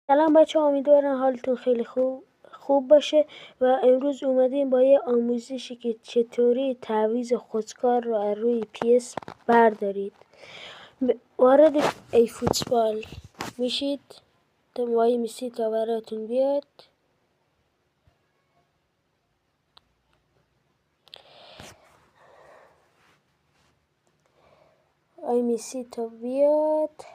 سلام بچه، امیدوارم حالتون خیلی خوب باشه و امروز اومدیم با یه آموزشی که چطوری تعویض خودکار رو از روی PS بردارید. وارد ای فوتبال میشید، وای میسید تا براتون بیاد. وای میسید تا بیاد.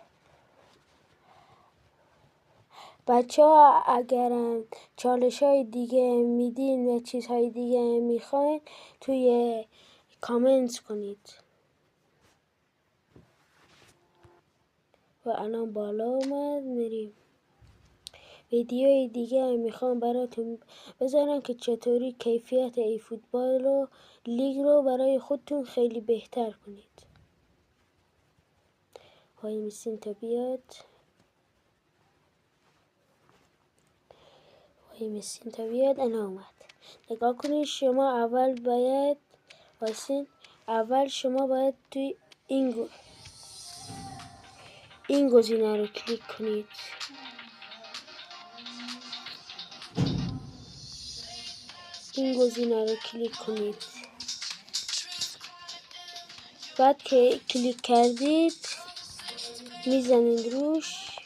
بچه ها اگرم چالش های دیگه میدین و چیزهای دیگه میخواین توی کامنت کنید. و الان بالا اومد، میریم ویدیوی دیگه میخوام براتون بذارم که چطوری کیفیت ای فوتبال رو لیگ رو برای خودتون خیلی بهتر کنید. وای میسیم تا بیاد. الان اومد. نگاه کنید. شما اول باید توی این گزینه رو کلیک کنید. بعد که کلیک کردید میزنید روش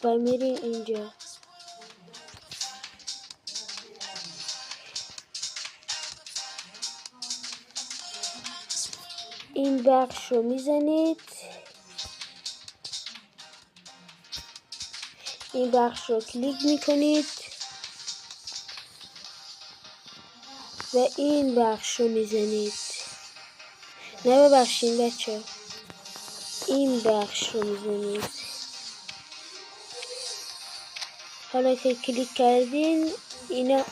و میرین اینجا. این بخش رو میزنید. این بخش رو کلیک میکنید و این بخش رو میزنید. نه ببخشید بچه، این بخش رو میزنید. حالا که کلیک کردین این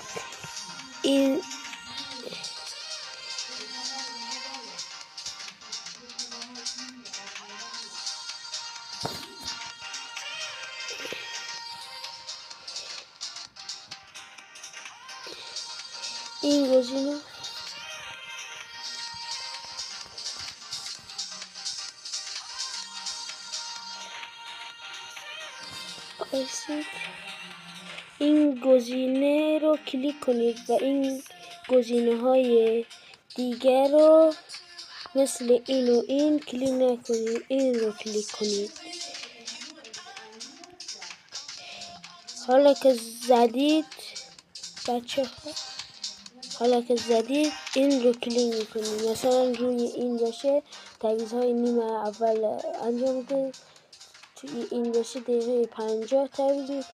گزینه این گزینه رو کلیک کنید و این گزینه های دیگر رو مثل این و این کلیک نکنید. این رو کلیک کنید. حالا که زدید بچه این رو کلیک میکنید. مثلا روی این باشه تعویض‌های نیمه اول انجام بده. توی این باشه دقیقه 50 تعویض